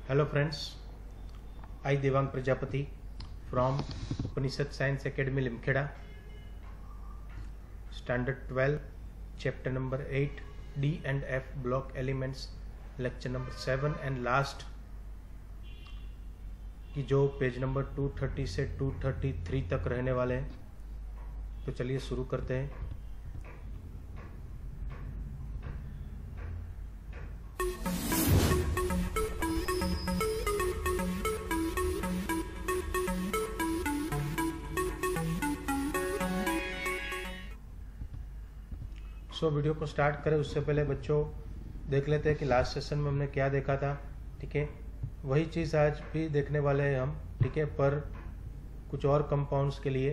Hello friends, I Devang Prajapati from Upanishad Science Academy Limkheda, Standard 12, Chapter number 8, D and F Block Elements, Lecture number 7 and last की जो page number 230 से 233 तक रहने वाले हैं। तो चलिए शुरू करते हैं। वीडियो को स्टार्ट करें उससे पहले बच्चों देख लेते हैं कि लास्ट सेशन में हमने क्या देखा था। ठीक है, वही चीज़ आज भी देखने वाले हैं हम। ठीक है, पर कुछ और कंपाउंड्स के लिए।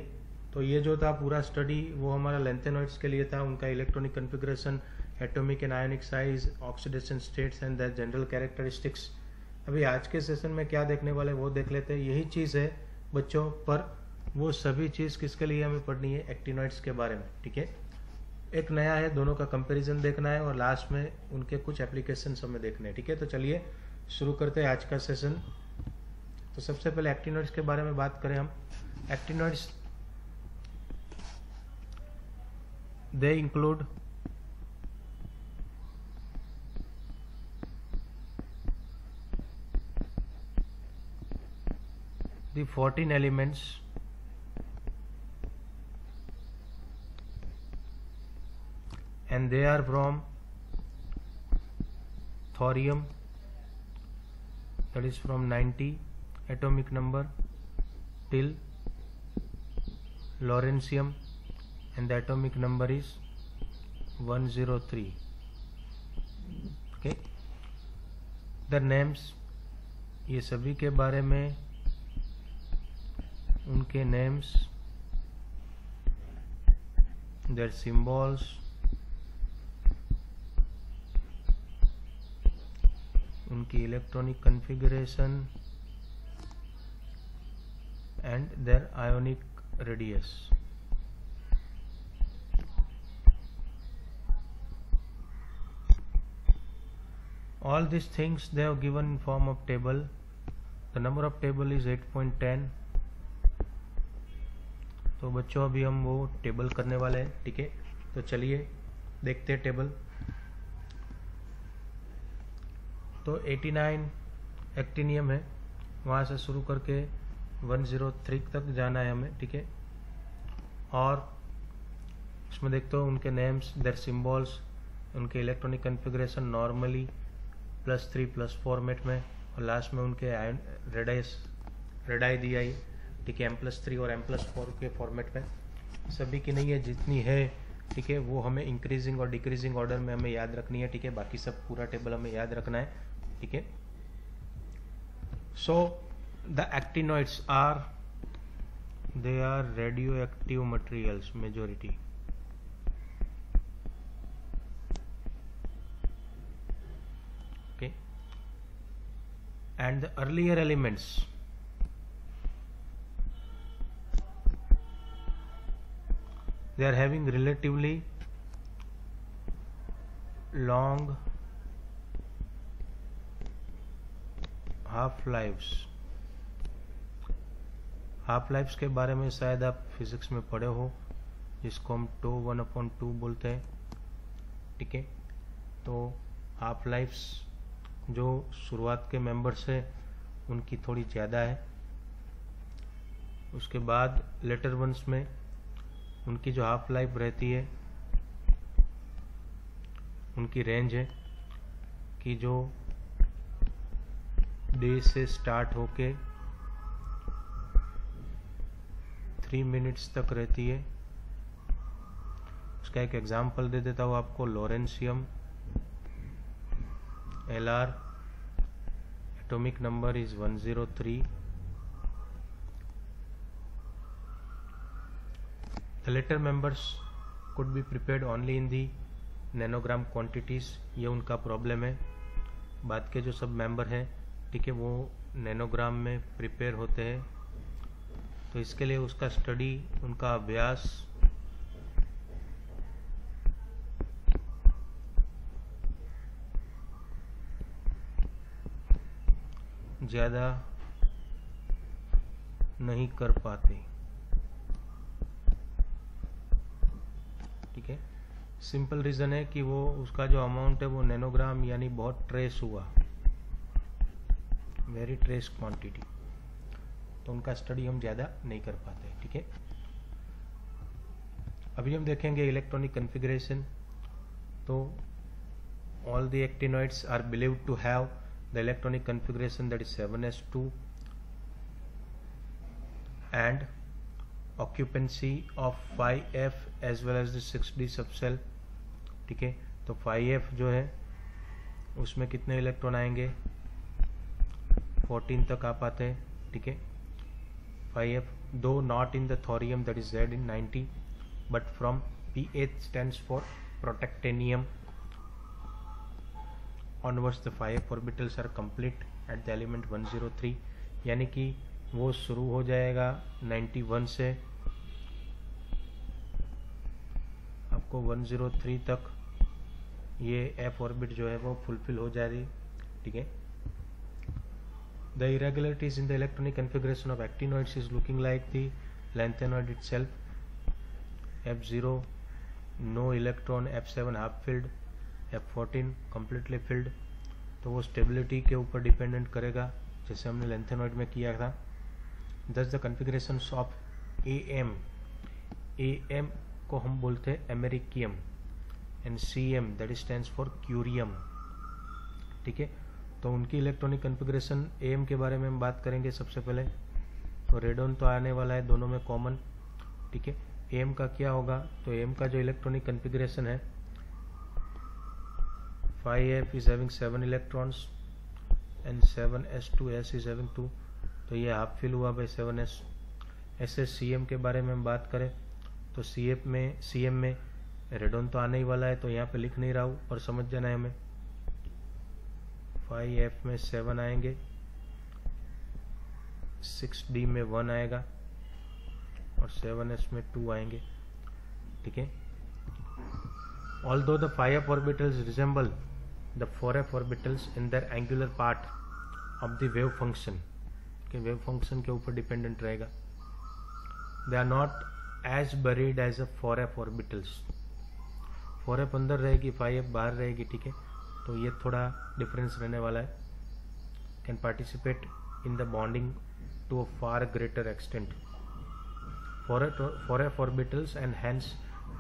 तो ये जो था पूरा स्टडी वो हमारा लैंथेनॉइड्स के लिए था, उनका electronic configuration, atomic and ionic size, oxidation states and the general characteristics. अभी आज के सेशन में क्या देखने वाले वो देख लेते हैं। यही चीज़ है बच्चों, पर वो सभी चीज़ किसके लिए हमें पढ़नी है? एक्टिनॉइड्स के बारे में। ठीक है, एक नया है, दोनों का कंपैरिजन देखना है और लास्ट में उनके कुछ एप्लीकेशंस हमें देखने हैं। ठीक है, तो चलिए शुरू करते हैं आज का सेशन। तो सबसे पहले एक्टिनॉइड्स के बारे में बात करें हम। Actinoids they include the 14 elements and they are from thorium, that is from 90 atomic number, till lawrencium and the atomic number is 103. Okay, the names, ये सभी के बारे में उनके नेम्स, their symbols, उनकी electronic configuration and their ionic radius. All these things they have given in form of table. The number of table is 8.10. तो बच्चों अभी हम वो टेबल करने वाले हैं। ठीक है, तो चलिए देखते हैं टेबल। तो 89 एक्टिनियम है, वहाँ से शुरू करके 103 तक जाना है हमें। ठीक है, और उसमें देखते हो उनके नेम्स, देयर सिंबल्स, उनके इलेक्ट्रॉनिक कन्फिग्रेशन नॉर्मली +3 फॉर्मेट में, और लास्ट में उनके आयन रेडाई दी आई। ठीक है, M+3 और M+4 के फॉर्मेट में। सभी की नहीं है, जितनी है ठीक है वो हमें इंक्रीजिंग और डिक्रीजिंग ऑर्डर में हमें याद रखनी है। ठीक है, बाकी सब पूरा टेबल हमें याद रखना है। ठीक है, so the actinoids they are radioactive materials majority. Okay, and the earlier elements they are having relatively long half lives के बारे में शायद आप फिजिक्स में पढ़े हो, जिसको हम टो 1/2 बोलते हैं। ठीक है, तो हाफ लाइफ्स जो शुरुआत के मेंबर्स है उनकी थोड़ी ज़्यादा है। उसके बाद लेटर वंस में उनकी जो हाफ लाइफ रहती है, उनकी रेंज है कि जो डे से स्टार्ट होके 3 मिनट्स तक रहती है। उसका एक एग्जांपल दे देता हूँ आपको। Lawrencium Lr, atomic number is 103। The later members could be prepared only in the nanogram quantities, ये उनका प्रॉब्लम है। बाद के जो सब मेंबर हैं ठीक है वो नैनोग्राम में प्रिपेयर होते हैं। तो इसके लिए उसका स्टडी, उनका अभ्यास ज़्यादा नहीं कर पाते। ठीक है, सिंपल रीज़न है कि वो उसका जो अमाउंट है वो नैनोग्राम यानी बहुत ट्रेस हुआ, वेरी ट्रेस क्वांटिटी, तो उनका स्टडी हम ज़्यादा नहीं कर पाते। ठीक है, अभी हम देखेंगे इलेक्ट्रॉनिक कन्फिग्रेशन। तो all the actinoids are believed to have the electronic configuration that is 7s2 and occupancy of 5f as well as the 6d subcell। ठीक है, तो 5f जो है उसमें कितने इलेक्ट्रॉन आएंगे, 14 तक आ पाते हैं। ठीक है, 5f दो not in the thorium that is Z in 90 but from PH stands for protactinium onwards the 5f orbitals are complete at the element 103, यानी कि वो शुरू हो जाएगा 91 से आपको 103 तक ये f ऑर्बिट जो है वो फुलफिल हो जा रही। ठीक है, the irregularities in the electronic configuration of actinoids is looking like the lanthanoid itself, f0 no electron, f7 half filled, f14 completely filled। तो वो स्टेबिलिटी के ऊपर डिपेंडेंट करेगा जैसे हमने लैंथेनॉइड में किया था। दस द कन्फिग्रेशंस ऑफ AM को हम बोलते हैं americium and CM that is stands for curium. ठीक है, तो उनकी इलेक्ट्रॉनिक कन्फिग्रेशन AM के बारे में हम बात करेंगे सबसे पहले। तो रेडॉन तो आने वाला है दोनों में कॉमन। ठीक है, AM का क्या होगा, तो AM का जो इलेक्ट्रॉनिक कन्फिग्रेशन है 5f is having 7 electrons and 7s2s is having 2, तो ये हाफ फिल हुआ बाय 7s। ऐसे CM के बारे में हम बात करें तो CM में रेडॉन तो आने ही वाला है, तो यहाँ पे लिख नहीं रहा हूँ और समझ जाना है हमें। 5f में 7 आएंगे, 6d में 1 आएगा और 7s में 2 आएंगे। ठीक है, although the 5f orbitals resemble the 4f orbitals in their angular part of the wave function, के wave function के ऊपर डिपेंडेंट रहेगा, they are not as buried as a 4f orbitals। 4f अंदर रहेगी, 5f बाहर रहेगी। ठीक है, तो ये थोड़ा डिफरेंस रहने वाला है। can participate in the bonding to a far greater extent। 4f orbitals and hence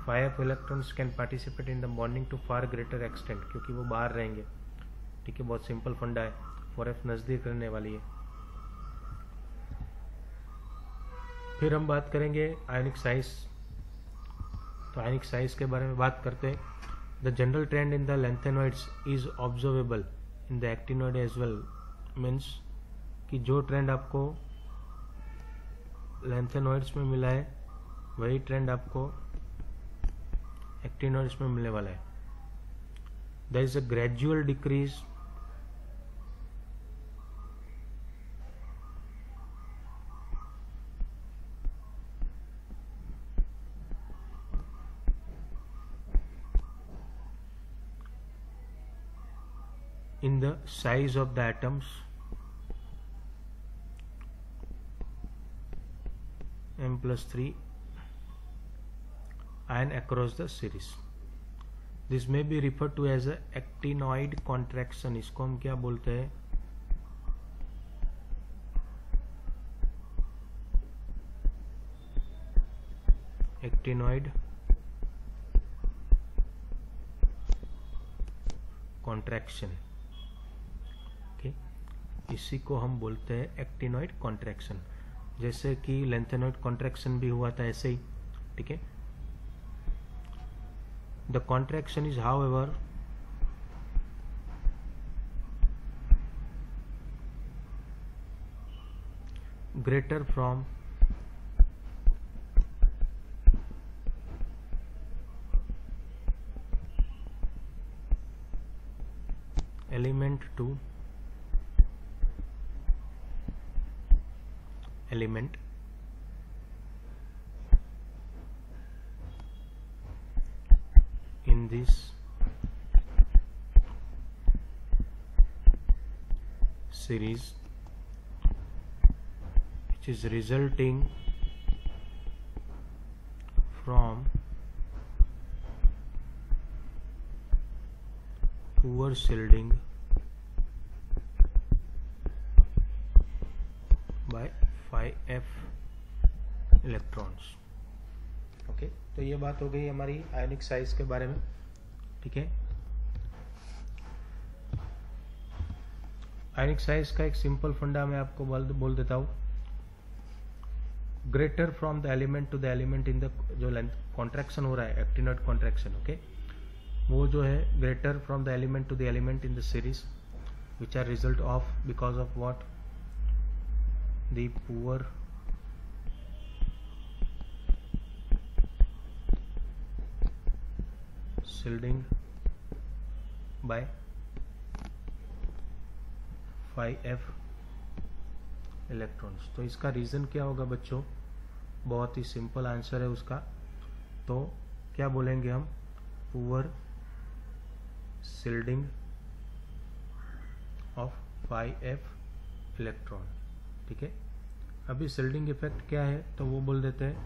5f electrons can participate in the bonding to far greater extent, क्योंकि वो बाहर रहेंगे। ठीक है, बहुत सिंपल फंडा है, 4f नज़दीक रहने वाली है। फिर हम बात करेंगे आयनिक साइज। तो आयनिक साइज के बारे में बात करते हैं। The general trend in the lanthanoids is observable in the actinoid as well, means कि जो ट्रेंड आपको लैंथेनॉइड्स में मिला है वही ट्रेंड आपको एक्टिनॉइड्स में मिलने वाला है। There is a gradual decrease in the size of the atoms m+3 and across the series। This may be referred to as a actinoid contraction। इसको हम क्या बोलते हैं, एक्टिनॉइड कॉन्ट्रैक्शन। इसी को हम बोलते हैं एक्टिनॉइड कॉन्ट्रैक्शन। जैसे कि लैंथेनॉइड कॉन्ट्रैक्शन भी हुआ था ऐसे ही। ठीक है, the contraction is however greater from element to element in this series which is resulting from poor shielding by 5f electrons. Okay, तो ये बात हो गई हमारी आयोनिक साइज के बारे में। ठीक है, आयोनिक साइज का एक सिंपल फंडा मैं आपको बोल देता हूँ। Greater from the element to the element in the जो लेंथ कॉन्ट्रैक्शन हो रहा है, एक्टिनोइड कॉन्ट्रैक्शन, ओके, वो जो है greater from the element to the element in the series which are result of because of what the poor shielding by 5f electrons. तो इसका reason क्या होगा बच्चों? बहुत ही सिंपल आंसर है उसका। तो क्या बोलेंगे हम? Poor shielding of 5f electron. ठीक है, अभी shielding इफेक्ट क्या है तो वो बोल देते हैं,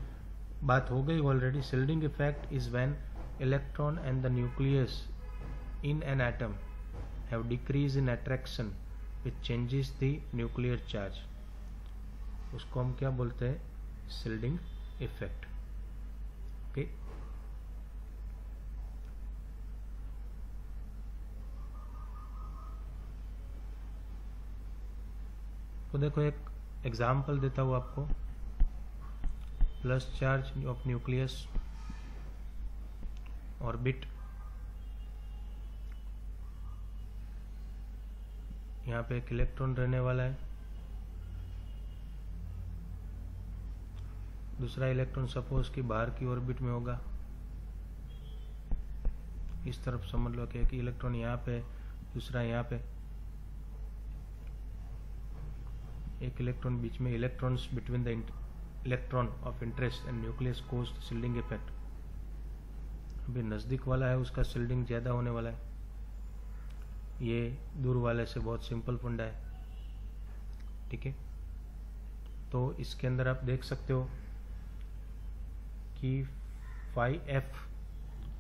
बात हो गई already. shielding effect is when electron and the nucleus in an atom have decrease in attraction which changes the nuclear charge। उसको हम क्या बोलते हैं? shielding effect। ओके, तो देखो एक एग्जाम्पल देता हूँ आपको। Plus charge of nucleus orbit, यहाँ पे एक इलेक्ट्रॉन रहने वाला है, दूसरा इलेक्ट्रॉन सपोज कि बाहर की ऑर्बिट में होगा। इस तरफ समझ लो कि एक इलेक्ट्रॉन यहाँ पे, दूसरा यहाँ पे, एक इलेक्ट्रॉन बीच में। Electrons between the electron of interest and nucleus cause shielding effect. अभी नज़दीक वाला है उसका शील्डिंग ज़्यादा होने वाला है, ये दूर वाले से बहुत सिंपल फंडा है। ठीक है, तो इसके अंदर आप देख सकते हो कि 5f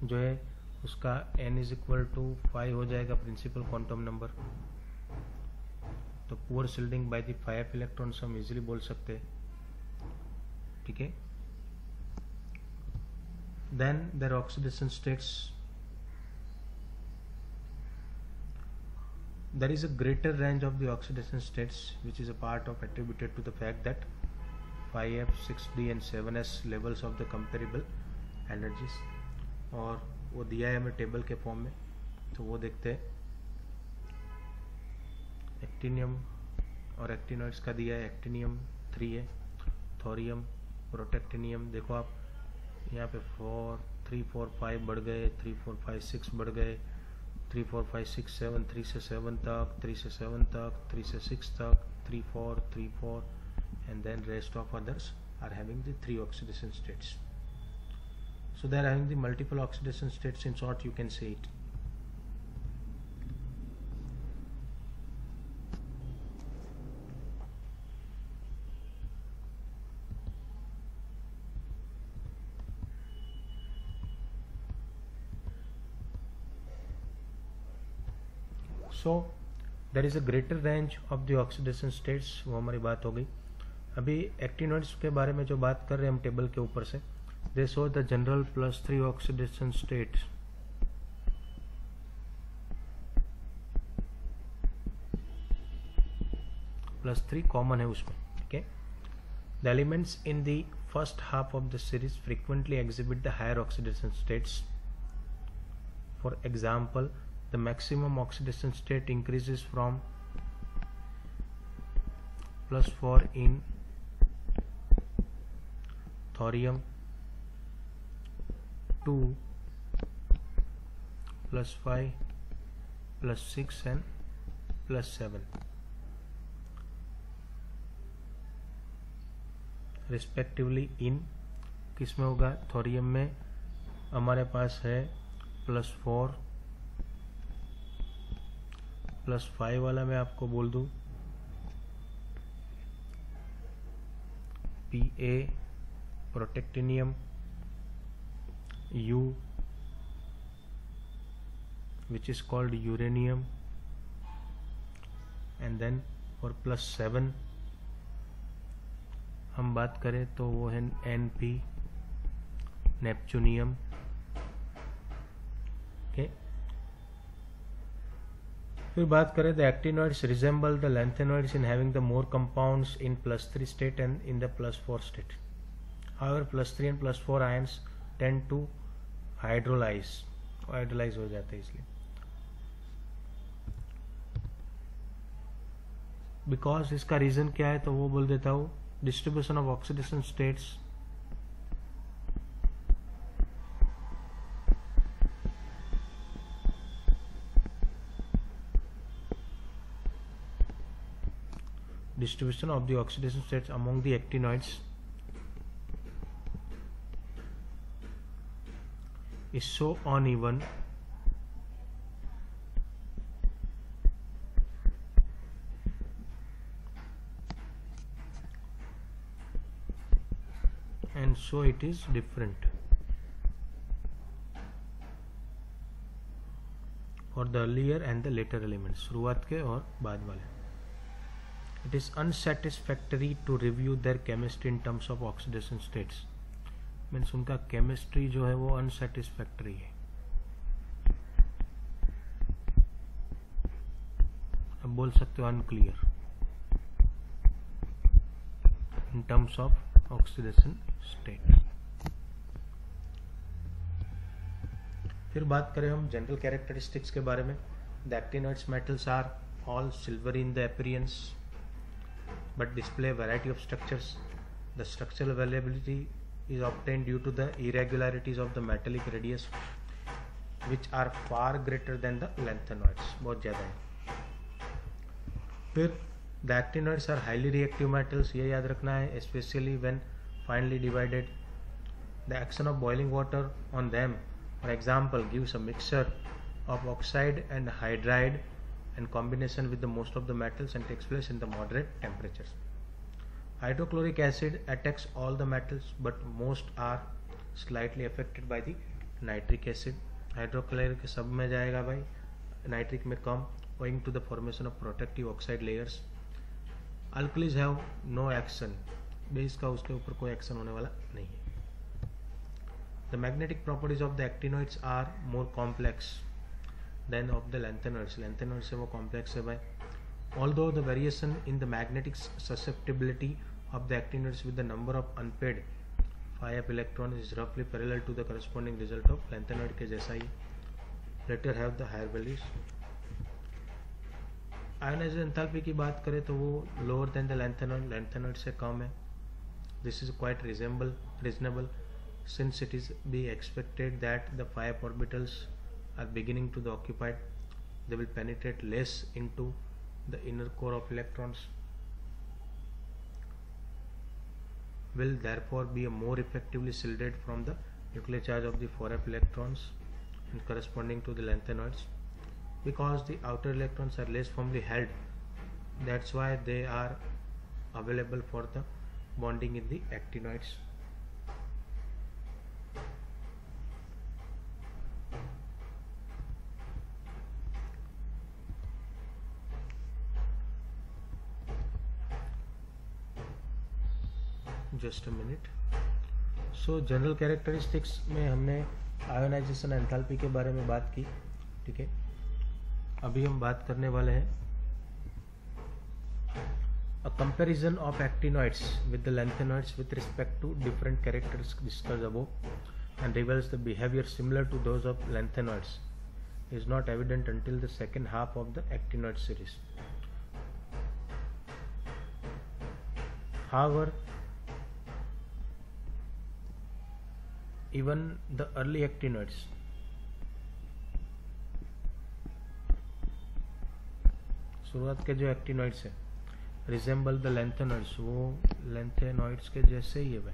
जो है उसका n इज इक्वल टू 5 हो जाएगा, प्रिंसिपल क्वांटम नंबर। तो poor shielding by the 5f electrons हम इजीली बोल सकते हैं। ठीक है, then their oxidation states, there is a greater range of the oxidation states which is a part of attributed to the fact that 5f 6d and 7s levels of the comparable energies, और वो दिया है हमें table के form में। तो वो देखते हैं, एक्टिनियम और एक्टिनॉइड्स का दिया है। एक्टिनियम 3 है, थोरियम, प्रोटेक्टिनियम। देखो आप यहाँ पे 4 3 4 5 बढ़ गए, 3 4 5 6 बढ़ गए, 3 4 5 6 7, 3 से 7 तक, 3 से 7 तक, 3 से 6 तक, 3 4 3 4, and then rest of others are having the 3 oxidation states. So they are having the multiple oxidation states, in short you can say it. So there is a greater range of the oxidation states, वो हमारी बात हो गई। अभी actinoids के बारे में जो बात कर रहे हैं हम टेबल के ऊपर से, they show the general +3 oxidation states। +3 common है उसमें। ठीक है, the elements in the first half of the series frequently exhibit the higher oxidation states। For example, the maximum oxidation state increases from +4 in thorium to +5, +6 and +7 respectively. इन किस में होगा? Thorium में हमारे पास है +4, +5 वाला मैं आपको बोल दूं Pa protactinium, U which is called uranium, and then for +7 हम बात करें तो वो है Np नेपच्यूनियम। ओके, फिर बात करें the actinoids resemble the lanthanoids in having the more compounds in +3 state and in the +4 state. However +3 and +4 ions tend to hydrolyse हो जाते हैं, इसलिए बिकॉज इसका रीजन क्या है तो वो बोल देता हूँ, distribution of oxidation states of the oxidation states among the actinoids is so uneven and so it is different for the earlier and the later elements, शुरुआत के और बाद वाले। It is unsatisfactory to review their chemistry in terms of oxidation states, means उनका chemistry जो है वो unsatisfactory है। अब बोल सकते हो unclear in terms of oxidation state. फिर बात करें हम जनरल कैरेक्टरिस्टिक्स के बारे में। The actinoids metals are all silvery in the appearance but display variety of structures. The structural availability is obtained due to the irregularities of the metallic radius which are far greater than the lanthanoids, बहुत ज़्यादा है। फिर the actinoids are highly reactive metals, ये याद रखना है, especially when finely divided. The action of boiling water on them, for example, gives a mixture of oxide and hydride and combination with the most of the metals and takes place in the moderate temperatures. Hydrochloric acid attacks all the metals but most are slightly affected by the nitric acid. Hydrochloric सब में जाएगा भाई, nitric में कम, owing to the formation of protective oxide layers. Alkalis have no action, base का उसके ऊपर कोई action होने वाला नहीं है। The magnetic properties of the actinoids are more complex than of the lanthanoids. Lanthanoids से वो complex है भाई। Although the variation in the magnetic susceptibility of the actinoids with the number of unpaired phi up electrons is roughly parallel to the corresponding result of lanthanoid के जैसा ही, later have the higher values. Ionization enthalpy की बात करें तो वो lower than the lanthanoid, lanthanoid से कम है। This is quite reasonable since it is be expected that the phi up orbitals are beginning to the occupied, they will penetrate less into the inner core of electrons, will therefore be more effectively shielded from the nuclear charge of the 4f electrons and corresponding to the lanthanoids. Because the outer electrons are less firmly held, that's why they are available for the bonding in the actinoids. Just a minute. So general characteristics में हमने ionisation enthalpy के बारे में बात की, ठीक है। अभी हम बात करने वाले हैं a comparison of actinoids with the lanthanoids with respect to different characters discussed above and reveals the behaviour similar to those of lanthanoids is not evident until the second half of the actinoid series. However, even the early actinoids शुरुआत के जो actinoids है resemble the lanthanoids, वो lanthanoids के जैसे ही है भाई,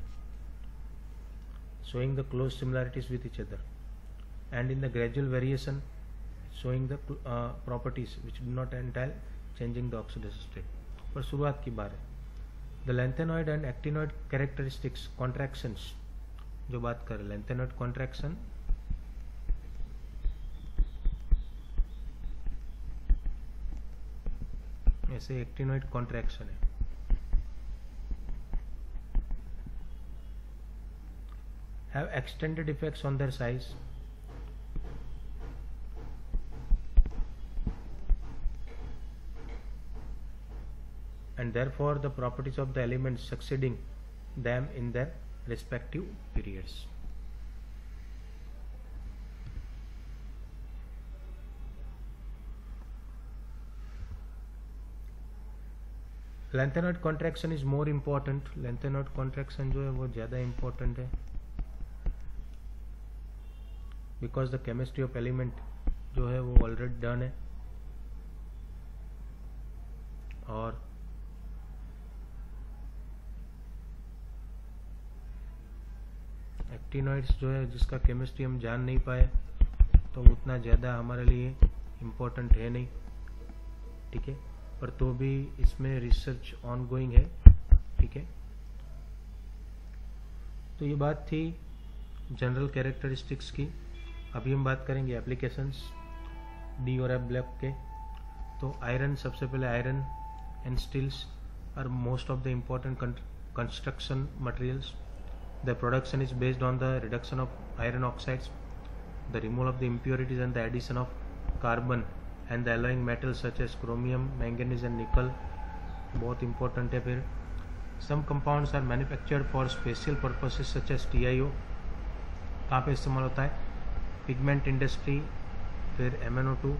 showing the close similarities with each other and in the gradual variation showing the properties which do not entail changing the oxidation state। पर शुरुआत की बात है, the lanthanoid and actinoid characteristics contractions जो बात करें, लैंथेनॉइड कॉन्ट्रैक्शन ऐसे actinoid contraction है। Have extended effects on their size and therefore the properties of the elements succeeding them in their respective periods. Lengthenoid contraction is more important. Lengthenoid contraction जो है वो ज़्यादा important है, because the chemistry of element जो है वो already done है, और एक्टिनॉइड्स जो है जिसका केमिस्ट्री हम जान नहीं पाए तो उतना ज़्यादा हमारे लिए इम्पोर्टेंट है नहीं, ठीक है, पर तो भी इसमें रिसर्च ऑनगोइंग है, ठीक है। तो ये बात थी जनरल कैरेक्टरिस्टिक्स की। अभी हम बात करेंगे एप्लीकेशंस डी और एफ ब्लॉक के। तो आयरन, सबसे पहले iron and steels are most of the important construction materials. The production is based on the reduction of iron oxides, the removal of the impurities and the addition of carbon and the alloying metals such as chromium, manganese and nickel. बहुत important है। फिर some compounds are manufactured for special purposes such as TiO. कहाँ पे इस्तेमाल होता है? Pigment industry, फिर MnO2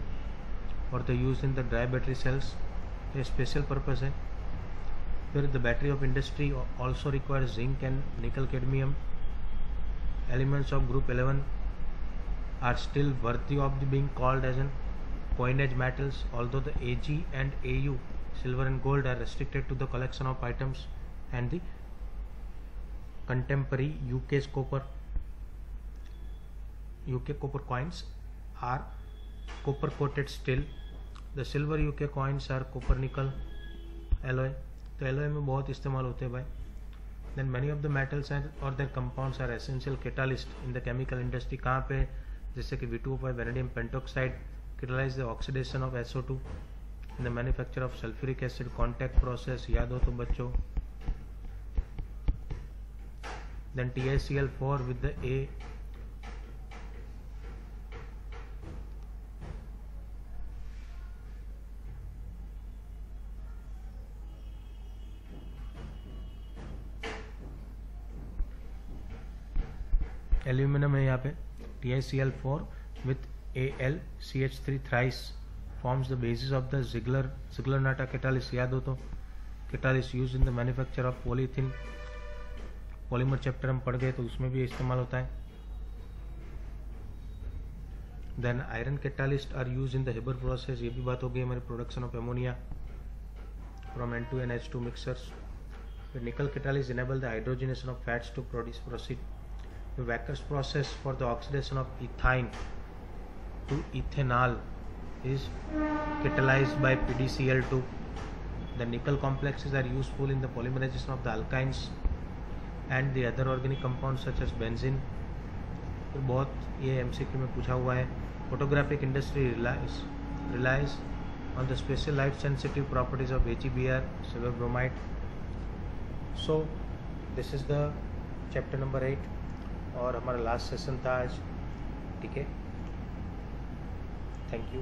और the use in the dry battery cells, ये special purpose है। फिर the battery of industry also requires zinc and nickel cadmium. Elements of group 11 are still worthy of being called as an coinage metals, although the Ag and Au, silver and gold, are restricted to the collection of items, and the contemporary UK copper coins are copper coated still. The silver UK coins are copper nickel alloy. तो alloy में बहुत इस्तेमाल होते हैं भाई। Then many of the metals and और their compounds are essential catalyst in the chemical industry. कहाँ पे? जैसे कि V2O5 vanadium pentoxide catalyse the oxidation of SO2 in the manufacture of sulphuric acid contact process, याद हो तो बच्चों। Then TiCl4 with the A aluminium है यहाँ पे। TiCl4 with AlCH3 thrice forms the basis of the Ziegler-Natta catalyst, याद हो तो। catalyst used in the manufacture of polyethylene, polymer chapter हम पढ़ गए तो उसमें भी इस्तेमाल होता है। Then iron catalyst are use in the Haber process, ये भी बात हो गई हमारी production of ammonia from N2 and H2 mixers. फिर nickel catalyst enable the hydrogenation of fats to proceed. The Wacker's process for the oxidation of ethyne to ethanol is catalyzed by PDCl2. The nickel complexes are useful in the polymerization of the alkynes and the other organic compounds such as benzene. फिर बहुत ये MCQ में पूछा हुआ है। Photographic industry relies on the special light sensitive properties of HEBr, silver bromide. So this is the chapter number 8 और हमारा last session था आज, ठीक है। Thank you.